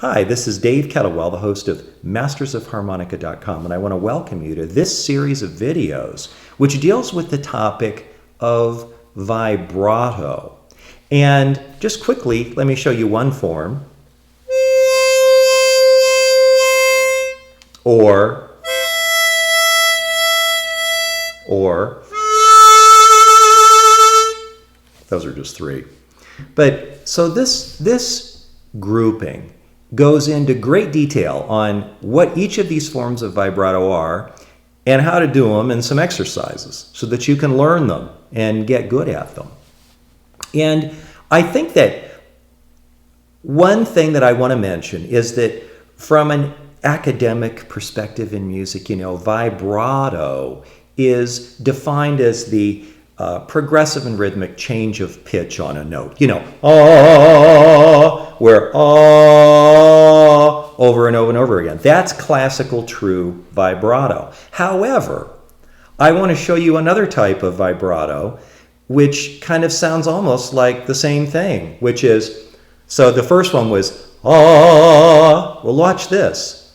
Hi, this is Dave Kettewell, the host of mastersofharmonica.com, and I want to welcome you to this series of videos which deals with the topic of vibrato. And just quickly, let me show you one form. Or those are just three. But so this grouping goes into great detail on what each of these forms of vibrato are and how to do them and some exercises so that you can learn them and get good at them. And I think that one thing that I want to mention is that from an academic perspective in music, vibrato is defined as the progressive and rhythmic change of pitch on a note. Where over and over and over again. That's classical true vibrato. However, I want to show you another type of vibrato which kind of sounds almost like the same thing, which is, so the first one was well, watch this.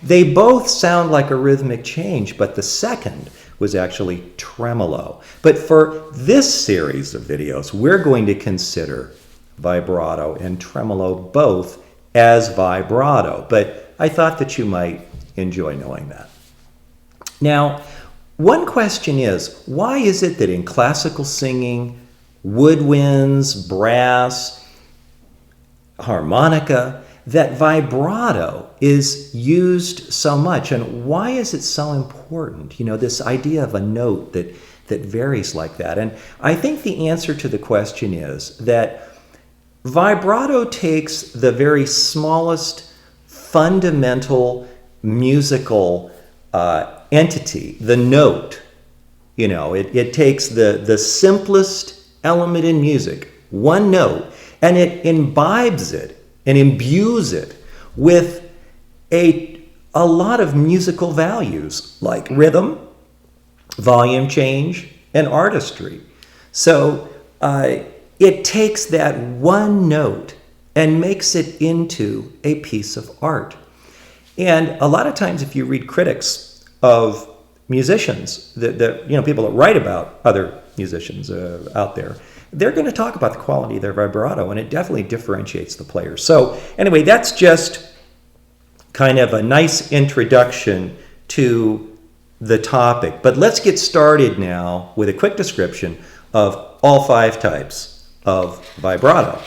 They both sound like a rhythmic change, but the second was actually tremolo. But for this series of videos, we're going to consider vibrato and tremolo both as vibrato. But I thought that you might enjoy knowing that. Now, one question is, why is it that in classical singing, woodwinds, brass, harmonica, that vibrato is used so much, and why is it so important? This idea of a note that varies like that. And I think the answer to the question is that vibrato takes the very smallest fundamental musical entity, the note. It takes the simplest element in music, one note, and it imbibes it and imbues it with a lot of musical values like rhythm, volume change, and artistry. So it takes that one note and makes it into a piece of art. And a lot of times if you read critics of musicians, people that write about other musicians out there, they're going to talk about the quality of their vibrato, and it definitely differentiates the players. So anyway, that's just kind of a nice introduction to the topic. But let's get started now with a quick description of all 5 types of vibrato.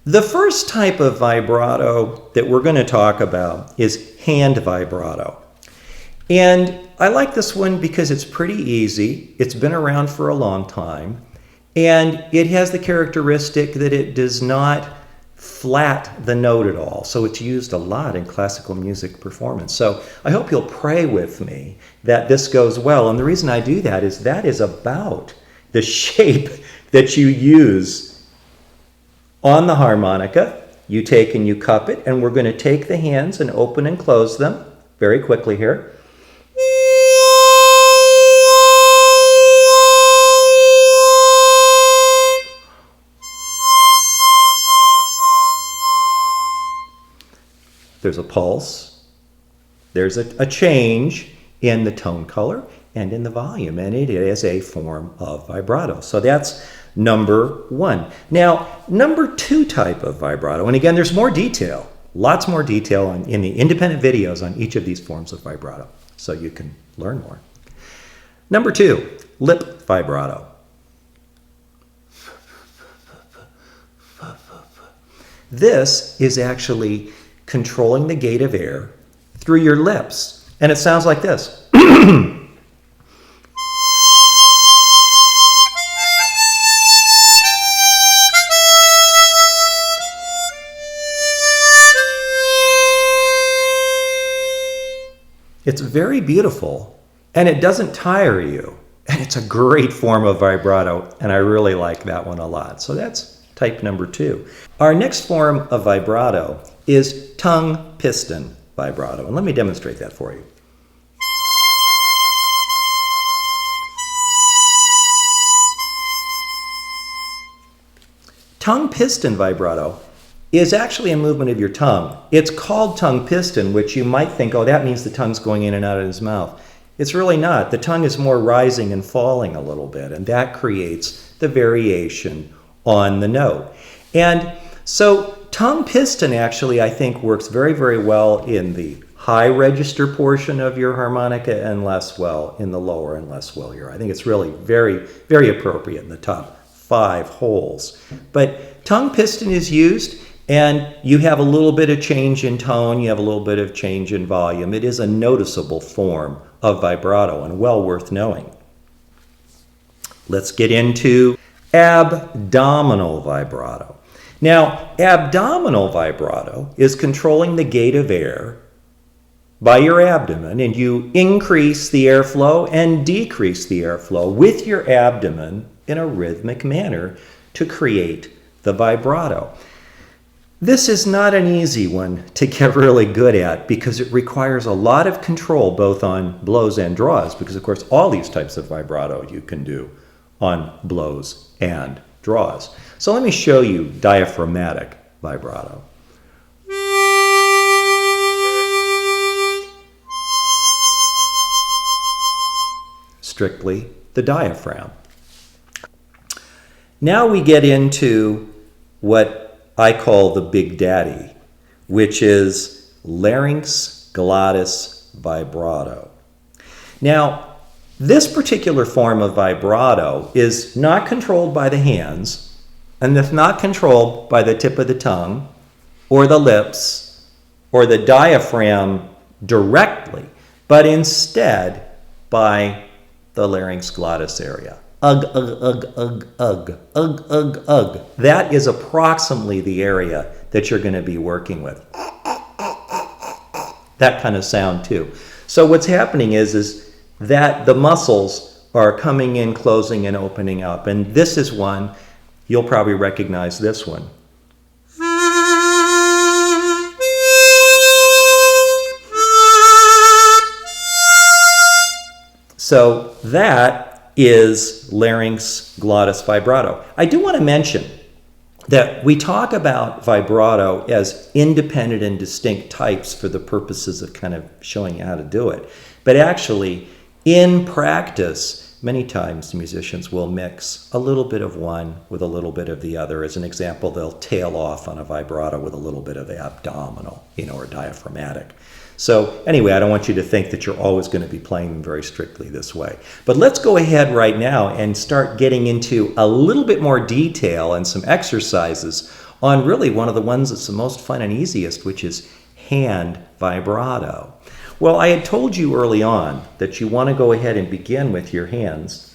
The first type of vibrato that we're going to talk about is hand vibrato. And I like this one because it's pretty easy. It's been around for a long time. And it has the characteristic that it does not flat the note at all. So it's used a lot in classical music performance. So I hope you'll pray with me that this goes well. And the reason I do that is about the shape that you use on the harmonica. You take and you cup it, and we're going to take the hands and open and close them very quickly here. There's a pulse, there's a change in the tone color and in the volume, and it is a form of vibrato. So that's number 1. Now, number 2 type of vibrato, and again, there's more detail, lots more detail in the independent videos on each of these forms of vibrato, so you can learn more. Number 2, lip vibrato. This is actually controlling the gate of air through your lips. And it sounds like this. It's very beautiful, and it doesn't tire you. And it's a great form of vibrato, and I really like that one a lot. So that's type number 2. Our next form of vibrato is tongue piston vibrato. And let me demonstrate that for you. tongue piston vibrato is actually a movement of your tongue. It's called tongue piston, which you might think, oh, that means the tongue's going in and out of his mouth. It's really not. The tongue is more rising and falling a little bit, and that creates the variation on the note. And so tongue piston actually, I think, works very, very well in the high register portion of your harmonica and less well in the lower and less well here. I think it's really very, very appropriate in the top 5 holes. But tongue piston is used, and you have a little bit of change in tone, you have a little bit of change in volume. It is a noticeable form of vibrato and well worth knowing. Let's get into abdominal vibrato. Now, abdominal vibrato is controlling the gate of air by your abdomen, and you increase the airflow and decrease the airflow with your abdomen in a rhythmic manner to create the vibrato. This is not an easy one to get really good at because it requires a lot of control both on blows and draws, because of course all these types of vibrato you can do on blows and draws. So let me show you diaphragmatic vibrato. Strictly the diaphragm. Now we get into what I call the big daddy, which is larynx glottis vibrato. Now, this particular form of vibrato is not controlled by the hands, and it's not controlled by the tip of the tongue or the lips or the diaphragm directly, but instead by the larynx glottis area. Ugh, ugh, ugh, ugh, ugh, ugh, ugh, ugh. That is approximately the area that you're going to be working with. That kind of sound too. So what's happening is that the muscles are coming in, closing, and opening up. And this is one, you'll probably recognize this one. So that is larynx glottis vibrato. I do want to mention that we talk about vibrato as independent and distinct types for the purposes of kind of showing you how to do it. But actually, in practice, many times musicians will mix a little bit of one with a little bit of the other. As an example, they'll tail off on a vibrato with a little bit of abdominal, or diaphragmatic. So anyway, I don't want you to think that you're always going to be playing them very strictly this way. But let's go ahead right now and start getting into a little bit more detail and some exercises on really one of the ones that's the most fun and easiest, which is hand vibrato. Well, I had told you early on that you want to go ahead and begin with your hands